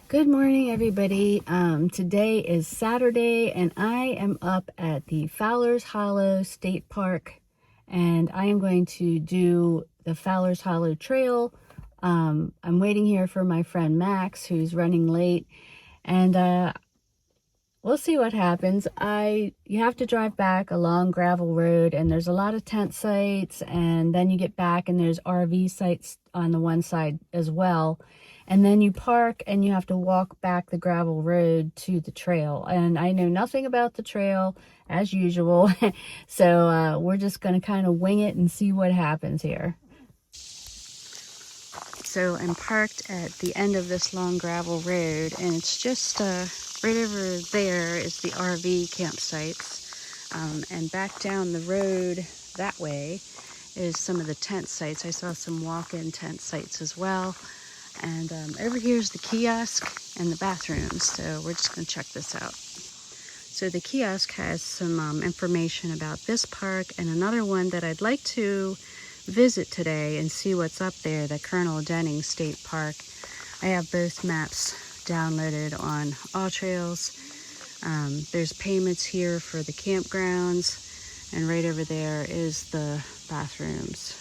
Good morning, everybody. Today is Saturday, and I am up at the Fowlers Hollow State Park, and I am going to do the Fowlers Hollow Trail. I'm waiting here for my friend Max, who's running late, and we'll see what happens. You have to drive back a long gravel road, and there's a lot of tent sites, and then you get back and there's RV sites on the one side as well. And then you park and you have to walk back the gravel road to the trail. And I know nothing about the trail as usual. So we're just going to kind of wing it and see what happens here. So I'm parked at the end of this long gravel road, and it's just right over there is the RV campsites. And back down the road that way is some of the tent sites. I saw some walk-in tent sites as well. And over here is the kiosk and the bathrooms, so we're just going to check this out. So the kiosk has some information about this park and another one that I'd like to visit today and see what's up there, the Colonel Denning State Park. I have both maps downloaded on All Trails. There's payments here for the campgrounds, and right over there is the bathrooms.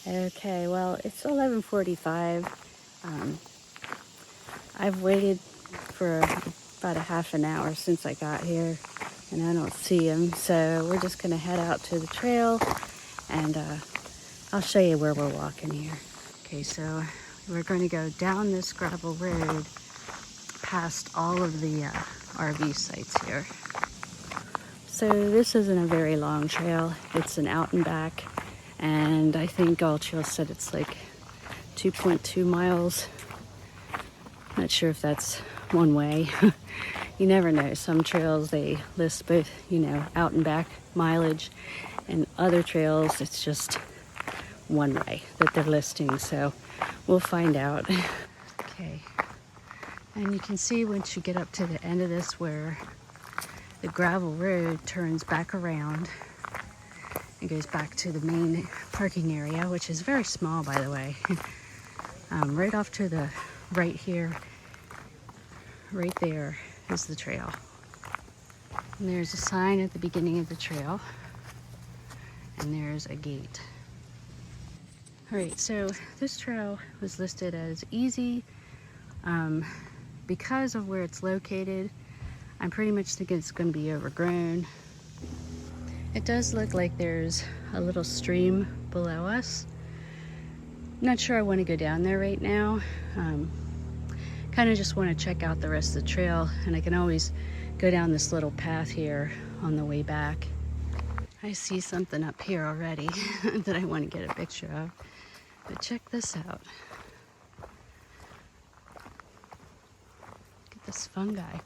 Okay, well, it's 11:45. I've waited for about a half an hour since I got here, and I don't see him, so we're just going to head out to the trail, and I'll show you where we're walking here. Okay, so we're going to go down this gravel road past all of the RV sites here. So this isn't a very long trail. It's an out and back, and I think All Trails said it's like 2.2 miles. Not sure if that's one way. You never know. Some trails, they list both, out and back mileage, and other trails, it's just one way that they're listing. So we'll find out. Okay. And you can see once you get up to the end of this where the gravel road turns back around. It goes back to the main parking area, which is very small, by the way. Right off to the right here, right there is the trail. And there's a sign at the beginning of the trail, and there's a gate. All right, so this trail was listed as easy because of where it's located. I'm pretty much thinking it's going to be overgrown. It does look like there's a little stream below us. Not sure I want to go down there right now. Kind of just want to check out the rest of the trail, and I can always go down this little path here on the way back. I see something up here already that I want to get a picture of, but check this out. Look at this fungi.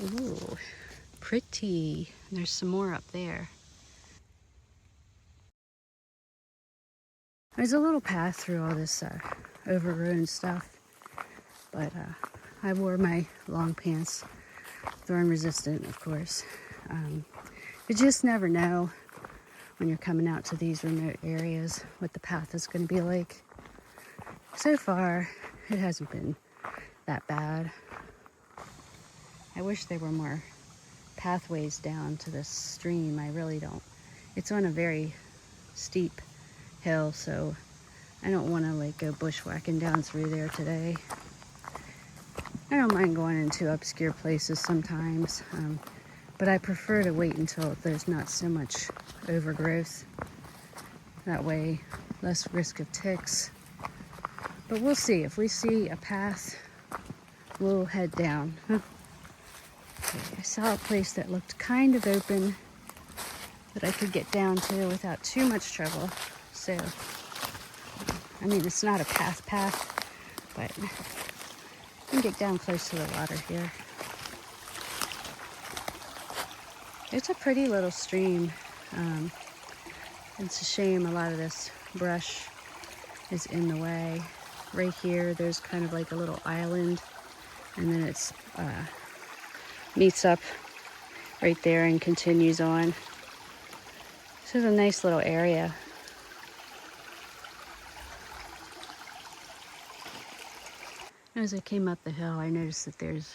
Ooh, pretty. There's some more up there. There's a little path through all this overgrown stuff, but I wore my long pants, thorn resistant, of course. You just never know when you're coming out to these remote areas what the path is going to be like. So far, it hasn't been that bad. I wish there were more pathways down to this stream. I really don't. It's on a very steep hill, so I don't want to go bushwhacking down through there today. I don't mind going into obscure places sometimes, but I prefer to wait until there's not so much overgrowth. That way, less risk of ticks. But we'll see. If we see a path, we'll head down. Okay, I saw a place that looked kind of open that I could get down to without too much trouble. So, I mean, it's not a path, but I can get down close to the water here. It's a pretty little stream. It's a shame a lot of this brush is in the way. Right here, there's kind of like a little island, and then it's meets up right there and continues on. This is a nice little area. As I came up the hill, I noticed that there's,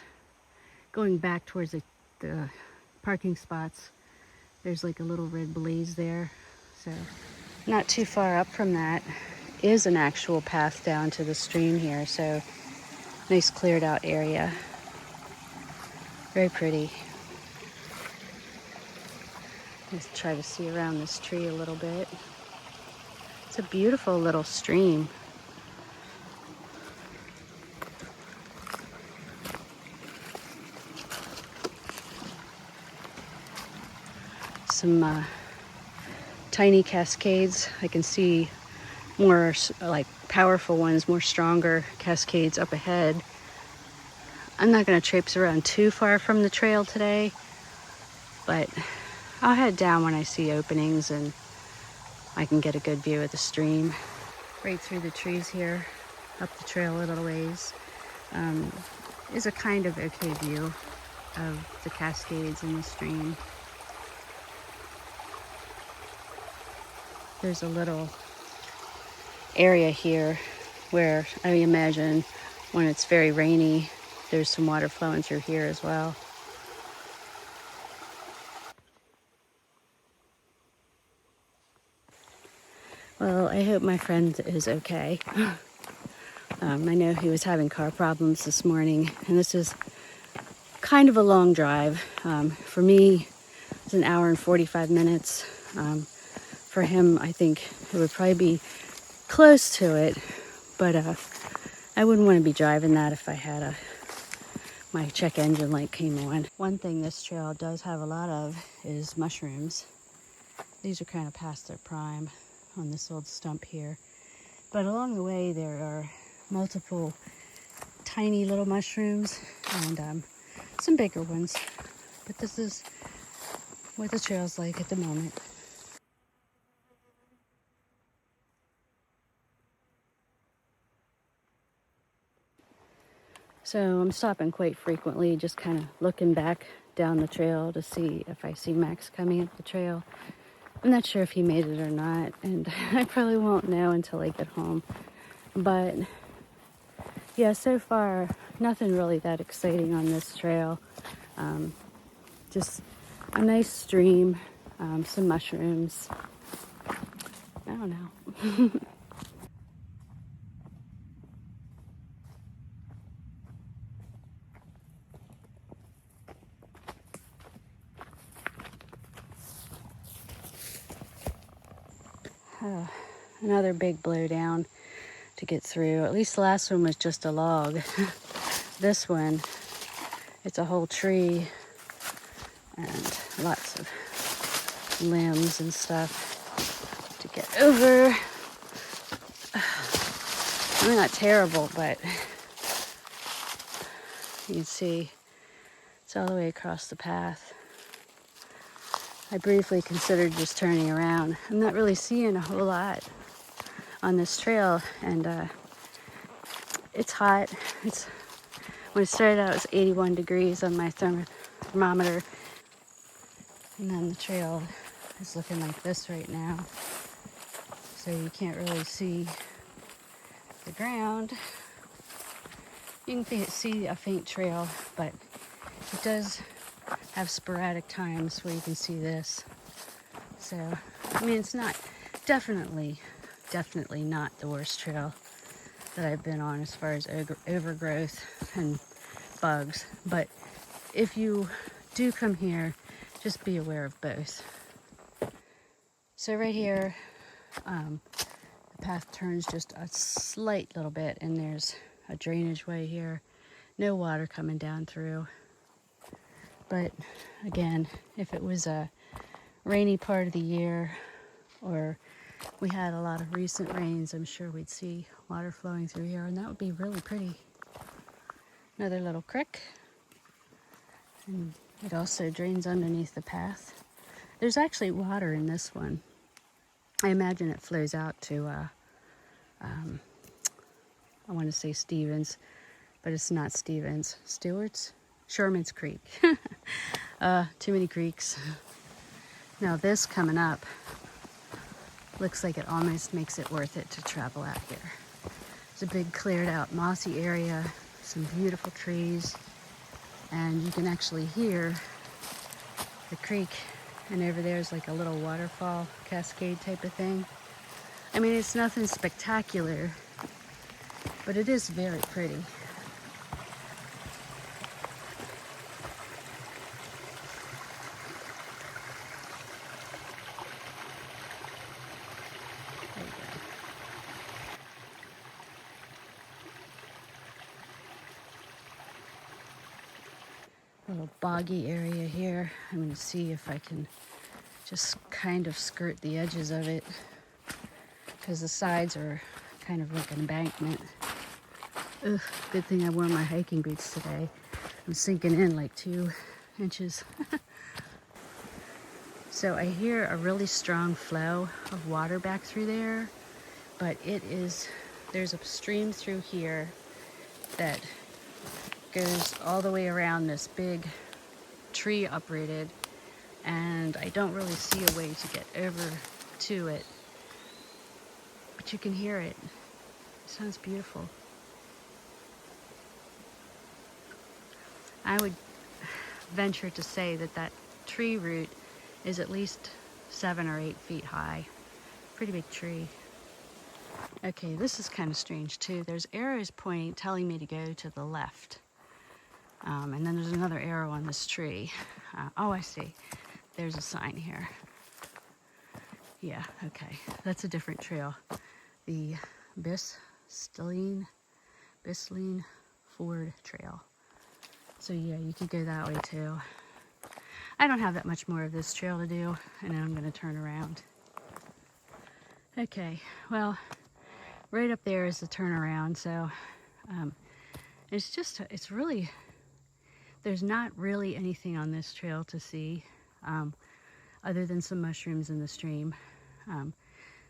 going back towards the parking spots, there's like a little red blaze there. So not too far up from that is an actual path down to the stream here. So nice cleared out area. Very pretty. Let's try to see around this tree a little bit. It's a beautiful little stream. Some tiny cascades. I can see more like powerful ones, more stronger cascades up ahead. I'm not going to traipse around too far from the trail today, but I'll head down when I see openings and I can get a good view of the stream. Right through the trees here, up the trail a little ways, is a kind of okay view of the cascades in the stream. There's a little area here where I imagine when it's very rainy, there's some water flowing through here as well. Well, I hope my friend is okay. I know he was having car problems this morning, and this is kind of a long drive. For me, it's an hour and 45 minutes. For him, I think it would probably be close to it, but I wouldn't want to be driving that if I had my check engine light came on. One thing this trail does have a lot of is mushrooms. These are kind of past their prime on this old stump here. But along the way there are multiple tiny little mushrooms and some bigger ones. But this is what the trail's like at the moment. So I'm stopping quite frequently, just kind of looking back down the trail to see if I see Max coming up the trail. I'm not sure if he made it or not, and I probably won't know until I get home. But yeah, so far, nothing really that exciting on this trail. Just a nice stream, some mushrooms. I don't know. Another big blowdown to get through. At least the last one was just a log. This one, it's a whole tree and lots of limbs and stuff to get over. I mean, not terrible, but you can see it's all the way across the path. I briefly considered just turning around. I'm not really seeing a whole lot on this trail, and it's hot. When it started out, it was 81 degrees on my thermometer, and then the trail is looking like this right now, so you can't really see the ground. You can see a faint trail, but it does have sporadic times where you can see this. So, I mean, it's not definitely not the worst trail that I've been on as far as overgrowth and bugs. But if you do come here, just be aware of both. So right here, the path turns just a slight little bit, and there's a drainage way here. No water coming down through. But again, if it was a rainy part of the year, or we had a lot of recent rains, I'm sure we'd see water flowing through here, and that would be really pretty. Another little creek, and it also drains underneath the path. There's actually water in this one. I imagine it flows out to, I want to say Stevens, but it's not Stevens. Stewart's? Sherman's Creek. Too many creeks. Now this coming up looks like it almost makes it worth it to travel out here. It's a big cleared out mossy area some beautiful trees, and you can actually hear the creek, and over there is like a little waterfall cascade type of thing. I mean, it's nothing spectacular, but it is very pretty. There you go. Little boggy area here. I'm going to see if I can just kind of skirt the edges of it, because the sides are kind of like an embankment. Ugh, good thing I wore my hiking boots today. I'm sinking in like 2 inches. So I hear a really strong flow of water back through there, but there's a stream through here that goes all the way around this big tree uprooted, and I don't really see a way to get over to it, but you can hear it. It sounds beautiful. I would venture to say that that tree root is at least 7 or 8 feet high. Pretty big tree. Okay, this is kind of strange too. There's arrows pointing, telling me to go to the left. And then there's another arrow on this tree. Oh, I see. There's a sign here. Yeah, okay. That's a different trail. The Bisleen Ford Trail. So yeah, you could go that way too. I don't have that much more of this trail to do, and then I'm going to turn around. Okay, well, right up there is the turnaround, so it's really, there's not really anything on this trail to see other than some mushrooms in the stream.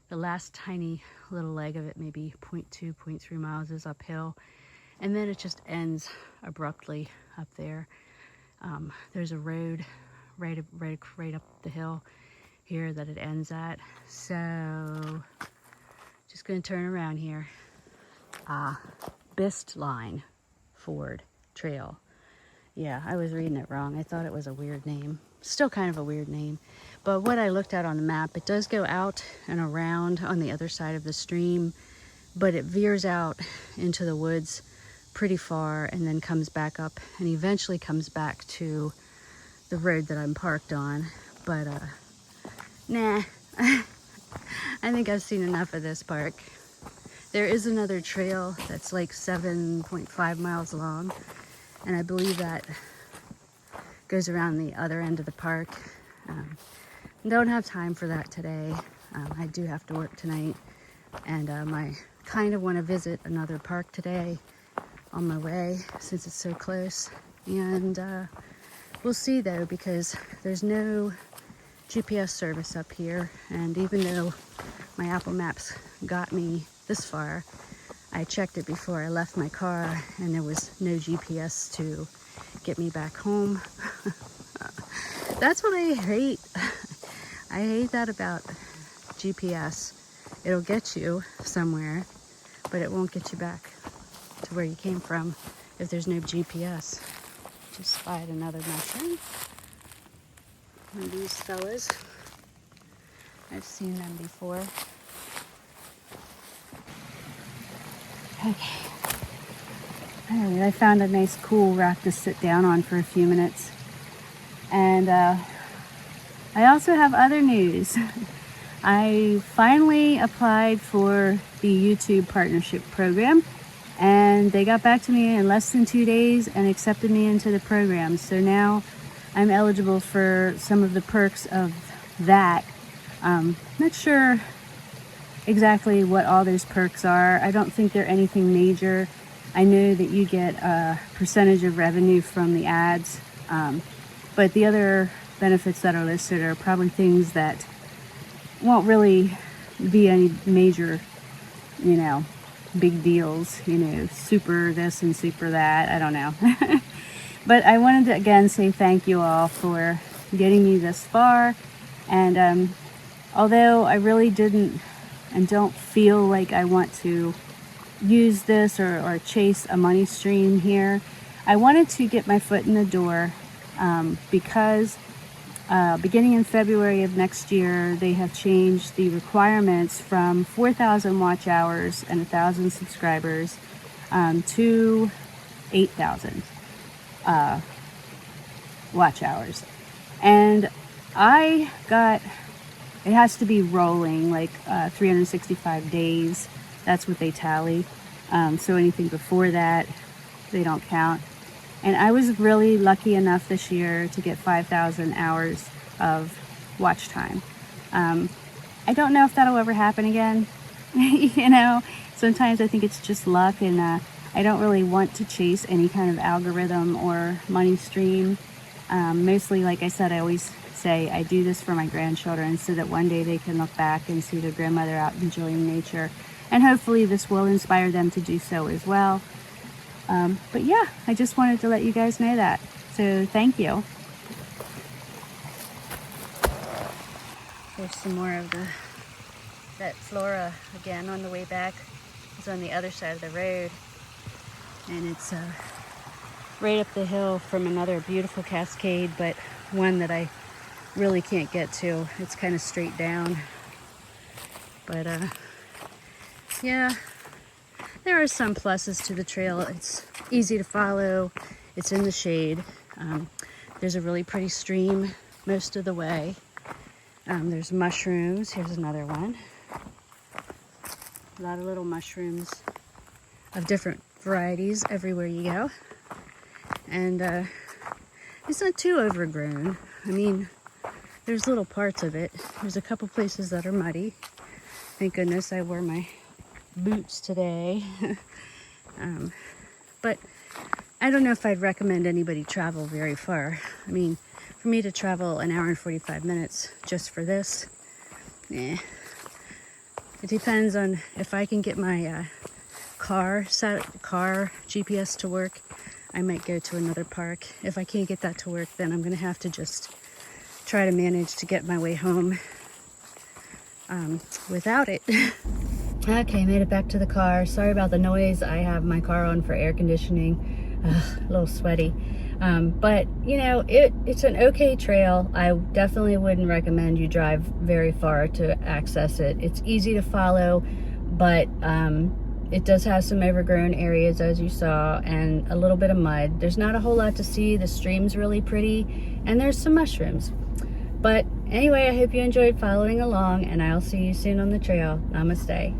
The last tiny little leg of it, maybe 0.2, 0.3 miles, is uphill, and then it just ends abruptly up there. There's a road right up the hill here that it ends at. So just going to turn around here. Bisleen Ford Trail. Yeah, I was reading it wrong. I thought it was a weird name. Still kind of a weird name. But what I looked at on the map, it does go out and around on the other side of the stream, but it veers out into the woods pretty far and then comes back up and eventually comes back to the road that I'm parked on. But nah, I think I've seen enough of this park. There is another trail that's like 7.5 miles long, and I believe that goes around the other end of the park. Don't have time for that today. I do have to work tonight, and I kind of want to visit another park today on my way since it's so close. And we'll see though, because there's no GPS service up here, and even though my Apple Maps got me this far, I checked it before I left my car and there was no GPS to get me back home. That's what I hate. I hate that about GPS. It'll get you somewhere, but it won't get you back to where you came from if there's no GPS. Just spied another mushroom. One of these fellas. I've seen them before. Okay. Alright, I found a nice cool rock to sit down on for a few minutes. And I also have other news. I finally applied for the YouTube partnership program, and they got back to me in less than 2 days and accepted me into the program. So now I'm eligible for some of the perks of that. Not sure exactly what all those perks are. I don't think they're anything major. I know that you get a percentage of revenue from the ads, but the other benefits that are listed are probably things that won't really be any major, big deals, super this and super that. I don't know. But I wanted to again say thank you all for getting me this far. And although I really didn't and don't feel like I want to use this or chase a money stream here. I wanted to get my foot in the door because beginning in February of next year, they have changed the requirements from 4,000 watch hours and 1,000 subscribers to 8,000 watch hours. And I got, it has to be rolling, like 365 days. That's what they tally. So anything before that, they don't count. And I was really lucky enough this year to get 5,000 hours of watch time. I don't know if that'll ever happen again. You know, sometimes I think it's just luck, and I don't really want to chase any kind of algorithm or money stream. Mostly, like I said, I always say I do this for my grandchildren so that one day they can look back and see their grandmother out enjoying nature. And hopefully this will inspire them to do so as well. But yeah, I just wanted to let you guys know that. So thank you. There's some more of that flora again on the way back. It's on the other side of the road. And it's right up the hill from another beautiful cascade, but one that I really can't get to. It's kind of straight down. But yeah. There are some pluses to the trail. It's easy to follow. It's in the shade. There's a really pretty stream most of the way. There's mushrooms. Here's another one. A lot of little mushrooms of different varieties everywhere you go. And it's not too overgrown. I mean, there's little parts of it. There's a couple places that are muddy. Thank goodness I wore my boots today. But I don't know if I'd recommend anybody travel very far. I mean, for me to travel an hour and 45 minutes just for this, it depends on if I can get my car GPS to work. I might go to another park. If I can't get that to work, then I'm gonna have to just try to manage to get my way home without it. Okay, made it back to the car. Sorry about the noise. I have my car on for air conditioning. A little sweaty. But, you know, it's an okay trail. I definitely wouldn't recommend you drive very far to access it. It's easy to follow, but it does have some overgrown areas, as you saw, and a little bit of mud. There's not a whole lot to see. The stream's really pretty, and there's some mushrooms. But anyway, I hope you enjoyed following along, and I'll see you soon on the trail. Namaste.